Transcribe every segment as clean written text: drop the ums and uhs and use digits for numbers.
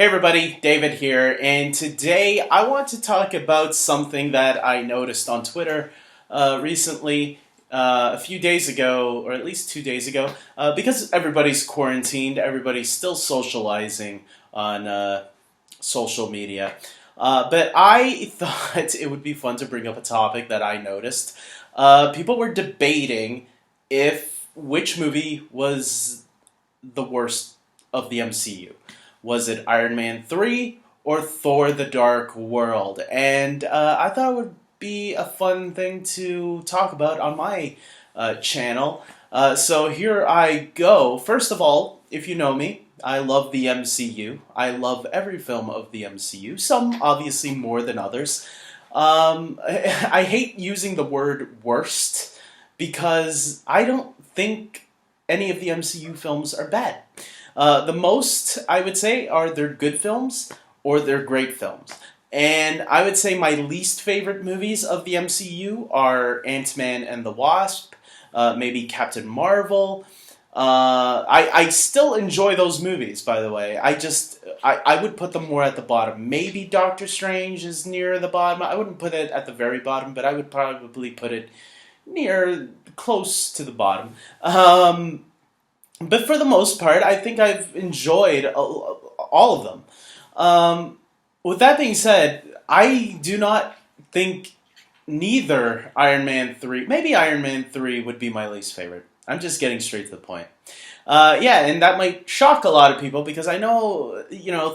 Hey everybody, David here, and today I want to talk about something that I noticed on Twitter recently, a few days ago, or at least 2 days ago, because everybody's quarantined, everybody's still socializing on social media. But I thought it would be fun to bring up a topic that I noticed. People were debating if which movie was the worst of the MCU. Was it Iron Man 3 or Thor the Dark World? And I thought it would be a fun thing to talk about on my channel. So here I go. First of all, if you know me, I love the MCU. I love every film of the MCU, some obviously more than others. I hate using the word worst because I don't think any of the MCU films are bad. The most, I would say, are they're good films or they're great films. And I would say my least favorite movies of the MCU are Ant-Man and the Wasp, maybe Captain Marvel. I still enjoy those movies, by the way. I would put them more at the bottom. Maybe Doctor Strange is near the bottom. I wouldn't put it at the very bottom, but I would probably put it close to the bottom. But for the most part, I think I've enjoyed all of them. With that being said, I do not think neither Iron Man 3... Maybe Iron Man 3 would be my least favorite. I'm just getting straight to the point. Yeah, and that might shock a lot of people because I know,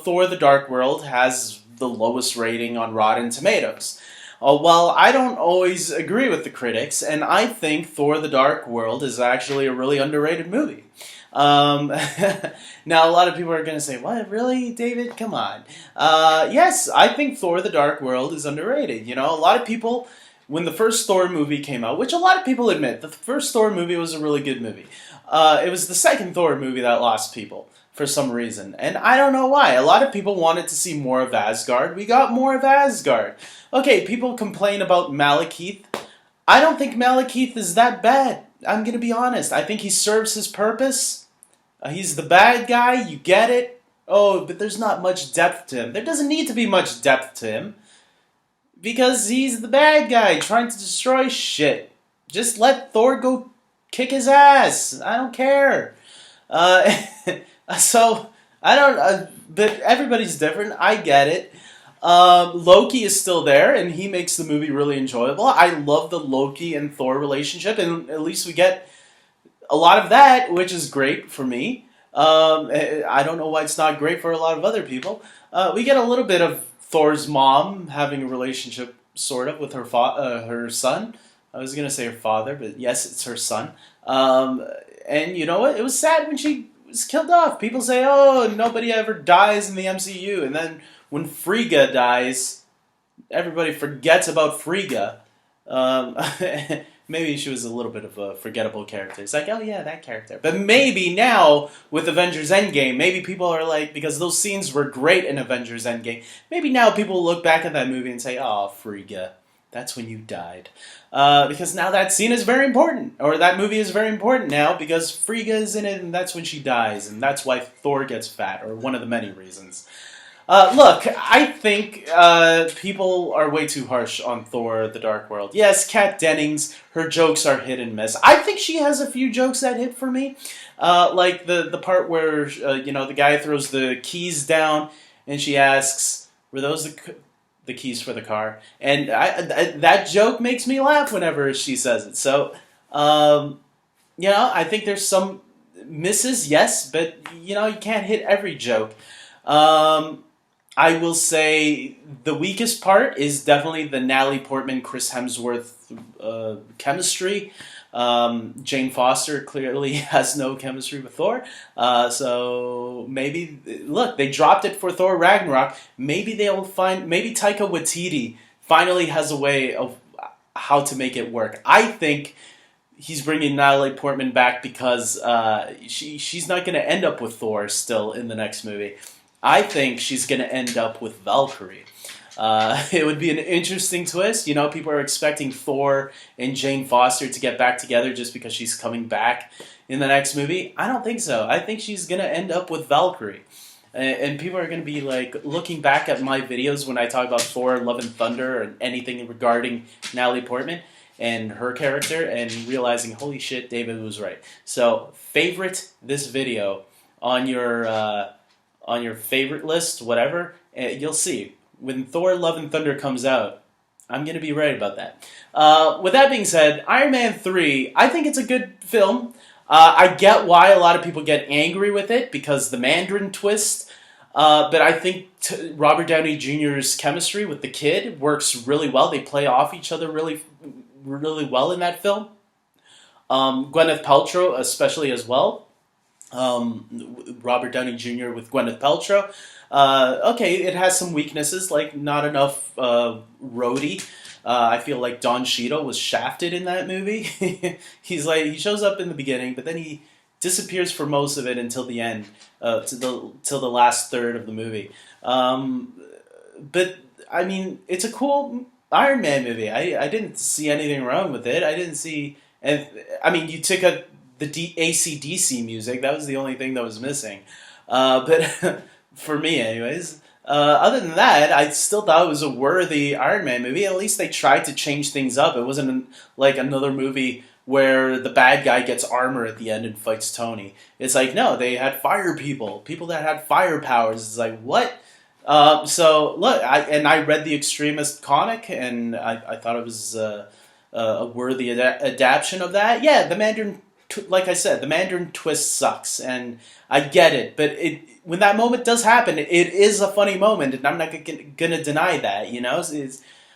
Thor the Dark World has the lowest rating on Rotten Tomatoes. Well, I don't always agree with the critics, and I think Thor the Dark World is actually a really underrated movie. Now, a lot of people are going to say, what, really, David? Come on. Yes, I think Thor the Dark World is underrated. A lot of people, when the first Thor movie came out, which a lot of people admit, the first Thor movie was a really good movie. It was the second Thor movie that lost people for some reason. And I don't know why. A lot of people wanted to see more of Asgard. We got more of Asgard. Okay, people complain about Malekith. I don't think Malekith is that bad. I'm going to be honest. I think he serves his purpose. He's the bad guy. You get it. Oh, but there's not much depth to him. There doesn't need to be much depth to him. Because he's the bad guy trying to destroy shit. Just let Thor go kick his ass. I don't care. So, I don't... but everybody's different. I get it. Loki is still there, and he makes the movie really enjoyable. I love the Loki and Thor relationship, and at least we get a lot of that, which is great for me. I don't know why it's not great for a lot of other people. We get a little bit of Thor's mom having a relationship, sort of, with her son. I was going to say her father, but yes, it's her son. And you know what? It was sad when she was killed off. People say, oh, nobody ever dies in the MCU. And then when Frigga dies, everybody forgets about Frigga. Maybe she was a little bit of a forgettable character. It's like, oh yeah, that character. But maybe now, with Avengers Endgame, maybe people are like, because those scenes were great in Avengers Endgame, maybe now people look back at that movie and say, oh, Frigga, that's when you died. Because now that scene is very important, or that movie is very important now, because Frigga is in it, and that's when she dies, and that's why Thor gets fat, or one of the many reasons. Look, I think people are way too harsh on Thor the Dark World. Yes, Kat Dennings, her jokes are hit and miss. I think she has a few jokes that hit for me. Like the part where, the guy throws the keys down and she asks, were those the keys for the car? And that joke makes me laugh whenever she says it. So, I think there's some misses, yes, but, you can't hit every joke. I will say the weakest part is definitely the Natalie Portman, Chris Hemsworth chemistry. Jane Foster clearly has no chemistry with Thor. So maybe, look, they dropped it for Thor Ragnarok. Maybe Taika Waititi finally has a way of how to make it work. I think he's bringing Natalie Portman back because she's not going to end up with Thor still in the next movie. I think she's going to end up with Valkyrie. It would be an interesting twist. People are expecting Thor and Jane Foster to get back together just because she's coming back in the next movie. I don't think so. I think she's going to end up with Valkyrie. And people are going to be like looking back at my videos when I talk about Thor, Love and Thunder, or anything regarding Natalie Portman and her character, and realizing, holy shit, David was right. So favorite this video on your favorite list, whatever. You'll see when Thor: Love and Thunder comes out. I'm going to be right about that. With that being said, Iron Man 3, I think it's a good film. I get why a lot of people get angry with it because the Mandarin twist. But I think Robert Downey Jr.'s chemistry with the kid works really well. They play off each other really, really well in that film. Gwyneth Paltrow, especially as well. Robert Downey Jr. with Gwyneth Paltrow. Okay, it has some weaknesses, like not enough Rhodey. I feel like Don Cheadle was shafted in that movie. He shows up in the beginning, but then he disappears for most of it until the end, till the last third of the movie. But I mean, it's a cool Iron Man movie. I didn't see anything wrong with it. I didn't see, and I mean, you took out the AC/DC music. That was the only thing that was missing. But for me, anyways. Other than that, I still thought it was a worthy Iron Man movie. At least they tried to change things up. It wasn't like another movie where the bad guy gets armor at the end and fights Tony. It's like, no, they had people that had fire powers. It's like, what? So, look, I read the Extremist comic, and I thought it was a worthy adaptation of that. Yeah, the Mandarin, like I said, the Mandarin twist sucks, and I get it, but when that moment does happen, it is a funny moment, and I'm not gonna deny that, you know?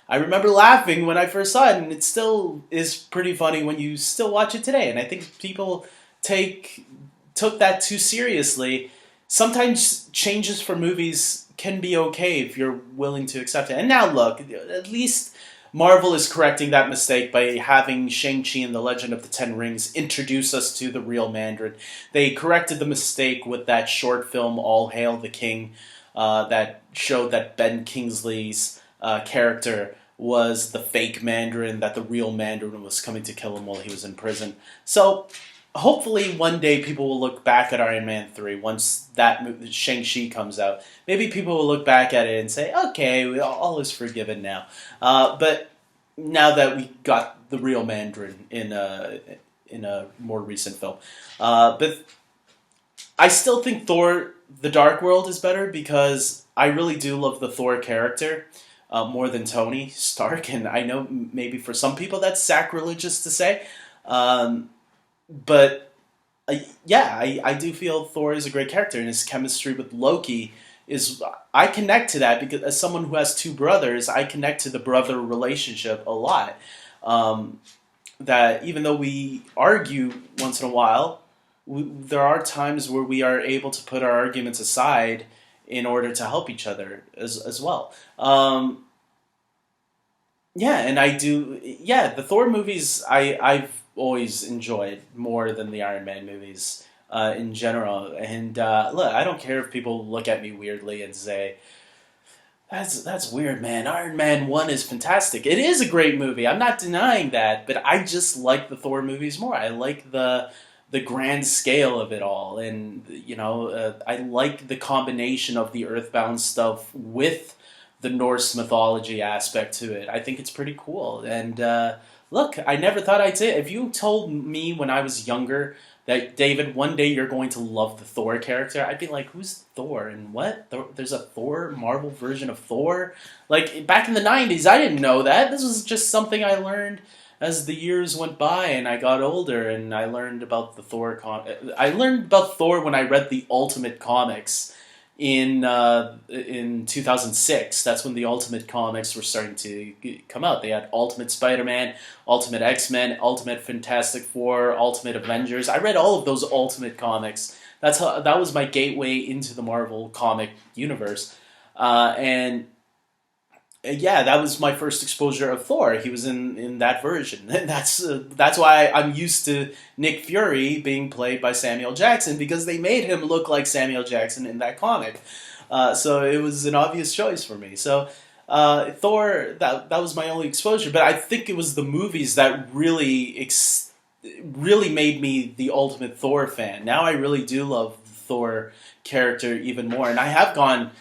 I remember laughing when I first saw it, and it still is pretty funny when you still watch it today, and I think people took that too seriously. Sometimes changes for movies can be okay if you're willing to accept it. And now look, at least Marvel is correcting that mistake by having Shang-Chi and the Legend of the Ten Rings introduce us to the real Mandarin. They corrected the mistake with that short film, All Hail the King, that showed that Ben Kingsley's character was the fake Mandarin, that the real Mandarin was coming to kill him while he was in prison. So hopefully one day people will look back at Iron Man 3 once that Shang-Chi comes out. Maybe people will look back at it and say, okay, all is forgiven now. But now that we got the real Mandarin in a more recent film. But I still think Thor: The Dark World is better because I really do love the Thor character more than Tony Stark. And I know maybe for some people that's sacrilegious to say. But I do feel Thor is a great character, and his chemistry with Loki is. I connect to that because as someone who has two brothers, I connect to the brother relationship a lot. That even though we argue once in a while, there are times where we are able to put our arguments aside in order to help each other as well. And I do. Yeah, the Thor movies I've always enjoyed more than the Iron Man movies in general. And look, I don't care if people look at me weirdly and say, that's weird, man. Iron Man 1 is fantastic. It is a great movie. I'm not denying that, but I just like the Thor movies more. I like the grand scale of it all. And, you know, I like the combination of the Earthbound stuff with the Norse mythology aspect to it. I think it's pretty cool. And look, I never thought I'd say it. If you told me when I was younger that, David, one day you're going to love the Thor character, I'd be like, who's Thor? And what? There's a Thor, Marvel version of Thor? Like, back in the 90s, I didn't know that. This was just something I learned as the years went by and I got older, and I learned about the Thor I learned about Thor when I read the Ultimate Comics in 2006. That's when the Ultimate Comics were starting to come out. They had Ultimate Spider-Man, Ultimate X-Men, Ultimate Fantastic Four, Ultimate Avengers. I read all of those Ultimate Comics. That was my gateway into the Marvel comic universe. Yeah, that was my first exposure of Thor. He was in that version. That's why I'm used to Nick Fury being played by Samuel Jackson, because they made him look like Samuel Jackson in that comic. So it was an obvious choice for me. So Thor, that was my only exposure. But I think it was the movies that really made me the ultimate Thor fan. Now I really do love Thor character even more. And I have gone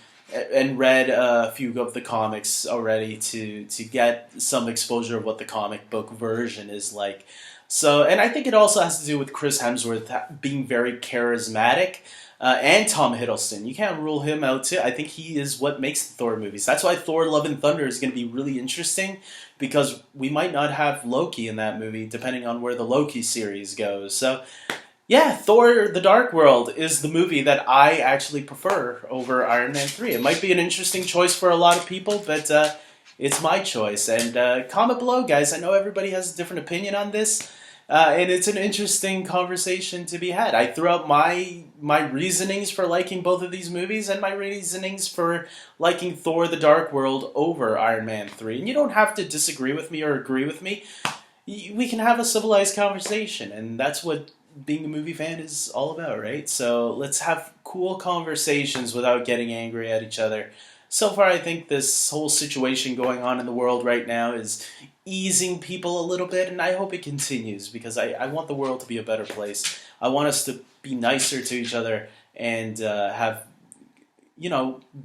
and read a few of the comics already to get some exposure of what the comic book version is like. So, and I think it also has to do with Chris Hemsworth being very charismatic. And Tom Hiddleston. You can't rule him out too. I think he is what makes the Thor movies. That's why Thor Love and Thunder is going to be really interesting, because we might not have Loki in that movie depending on where the Loki series goes. So yeah, Thor The Dark World is the movie that I actually prefer over Iron Man 3. It might be an interesting choice for a lot of people, but it's my choice. And comment below, guys. I know everybody has a different opinion on this. And it's an interesting conversation to be had. I threw out my reasonings for liking both of these movies and my reasonings for liking Thor The Dark World over Iron Man 3. And you don't have to disagree with me or agree with me. We can have a civilized conversation, and that's what being a movie fan is all about, right? So let's have cool conversations without getting angry at each other. So far, I think this whole situation going on in the world right now is easing people a little bit, and I hope it continues, because I want the world to be a better place. I want us to be nicer to each other and have,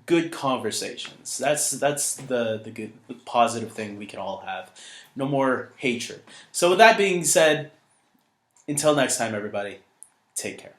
good conversations. That's the good, the positive thing we can all have. No more hatred. So with that being said, until next time, everybody, take care.